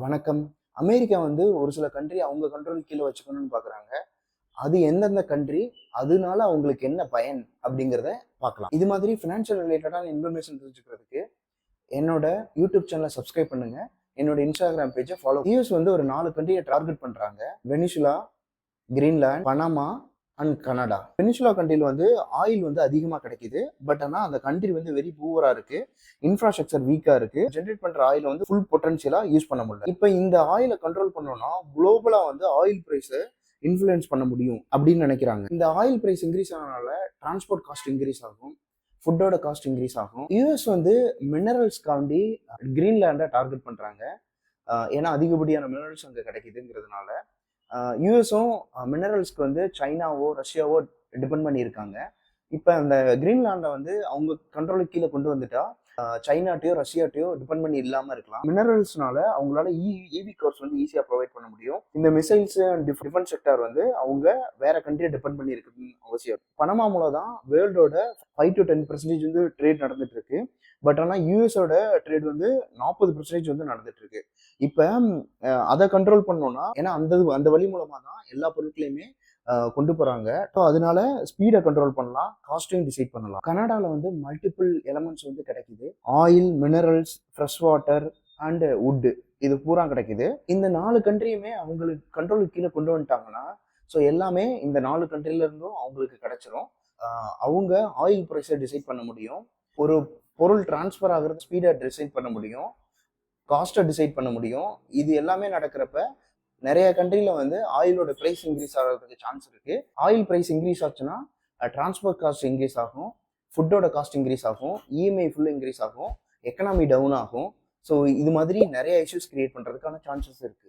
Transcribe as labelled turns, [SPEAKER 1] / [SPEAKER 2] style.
[SPEAKER 1] வணக்கம். அமெரிக்கா வந்து ஒரு சில கண்ட்ரி அவங்க கண்ட்ரோல் கீழ வச்சுக்கணும்னு பார்க்குறாங்க. அது எந்தெந்த கண்ட்ரி, அதனால அவங்களுக்கு என்ன பயன் அப்படிங்கிறத பார்க்கலாம். இது மாதிரி ஃபினான்ஷியல் ரிலேட்டடான இன்ஃபர்மேஷன் தெரிஞ்சுக்கிறதுக்கு என்னோட யூடியூப் சேனலை சப்ஸ்கிரைப் பண்ணுங்க. என்னோட இன்ஸ்டாகிராம் பேஜை ஃபாலோ. யூஎஸ் வந்து ஒரு 4 கண்ட்ரியை டார்கெட் பண்றாங்க. Venezuela, Greenland, Panama and Canada. Peninsula கண்ட்ரியில் வந்து ஆயில் வந்து அதிகமாக கிடைக்குது. பட் ஆனால் அந்த கண்ட்ரி வந்து வெரி பூவரா இருக்கு. இன்ஃப்ராஸ்ட்ரக்சர் வீக்கா இருக்கு. ஜென்ரேட் பண்ற ஆயில் வந்து ஃபுல் பொட்டன்ஷியலா யூஸ் பண்ண முடியல. இப்போ இந்த ஆயிலை கண்ட்ரோல் பண்ணோம்னா குளோபலா வந்து ஆயில் பிரைஸை இன்ஃப்ளூயன்ஸ் பண்ண முடியும் அப்படின்னு நினைக்கிறாங்க. இந்த ஆயில் பிரைஸ் இன்க்ரீஸ் ஆனதுனால டிரான்ஸ்போர்ட் காஸ்ட் இன்க்ரீஸ் ஆகும், ஃபுட்டோட காஸ்ட் இன்க்ரீஸ் ஆகும். யூஎஸ் வந்து மினரல்ஸ்காண்டி கிரீன்லாண்டை டார்கெட் பண்றாங்க. ஏன்னா அதிகப்படியான மினரல்ஸ் அங்கே கிடைக்குதுங்கிறதுனால யூஎஸும் மினரல்ஸ்க்கு வந்து சைனாவோ ரஷ்யாவோ டிபெண்ட் பண்ணியிருக்காங்க. இப்போ அந்த கிரீன்லாண்டை வந்து அவங்க கண்ட்ரோலுக்கு கீழே கொண்டு வந்துட்டா சைனாட்டையோ ரஷ்யாட்டையோ டிபெண்ட் பண்ணி இல்லாமல் இருக்கலாம். மினரல்ஸ்னால அவங்களால ஈவி கார்ஸ் வந்து ஈஸியாக ப்ரொவைட் பண்ண முடியும். இந்த மிசைல்ஸ் அண்ட் டிஃபென்ஸ் செக்டார் வந்து அவங்க வேற கண்ட்ரியை டிபெண்ட் பண்ணி இருக்குன்னு அவசியம். பனமா மூலம் தான் வேர்ல்டோட 5 to 10% வந்து ட்ரேட் நடந்துட்டு இருக்கு. பட் ஆனால் யூஎஸோட ட்ரேட் வந்து 40% வந்து நடந்துட்டு இருக்கு. இப்போ அதை கண்ட்ரோல் பண்ணோம்னா, ஏன்னா அந்த வழி மூலமா தான் எல்லா பொருட்களையுமே கொண்டு போறாங்க. ஸோ அதனால ஸ்பீடை கண்ட்ரோல் பண்ணலாம், காஸ்டையும் டிசைட் பண்ணலாம். கனடாவில் வந்து மல்டிபிள் எலமெண்ட்ஸ் வந்து கிடைக்குது. Oil, minerals, fresh water and wood, இது பூரா கிடைக்குது. இந்த 4 கண்ட்ரியுமே அவங்களுக்கு கண்ட்ரோலுக்கு கீழே கொண்டு வந்துட்டாங்கன்னா, ஸோ எல்லாமே இந்த 4 கண்ட்ரில இருந்தும் அவங்களுக்கு கிடைச்சிரும். அவங்க ஆயில் ப்ரைஸை டிசைட் பண்ண முடியும், ஒரு பொருள் டிரான்ஸ்ஃபர் ஆகிறது ஸ்பீடை டிசைட் பண்ண முடியும், காஸ்ட்டை டிசைட் பண்ண முடியும். இது எல்லாமே நடக்கிறப்ப நிறைய கண்ட்ரில வந்து ஆயிலோட பிரைஸ் இன்க்ரீஸ் ஆகிறதுக்கு சான்ஸ் இருக்கு. ஆயில் பிரைஸ் இன்க்ரீஸ் ஆச்சுன்னா டிரான்ஸ்போர்ட் காஸ்ட் இன்க்ரீஸ் ஆகும், ஃபுட்டோட காஸ்ட் இன்க்ரீஸ் ஆகும், இஎம்ஐ ஃபுல்லு இன்க்ரீஸ் ஆகும், எக்கனாமி டவுன் ஆகும். ஸோ இது மாதிரி நிறைய இஷ்யூஸ் கிரியேட் பண்றதுக்கான சான்சஸ் இருக்கு.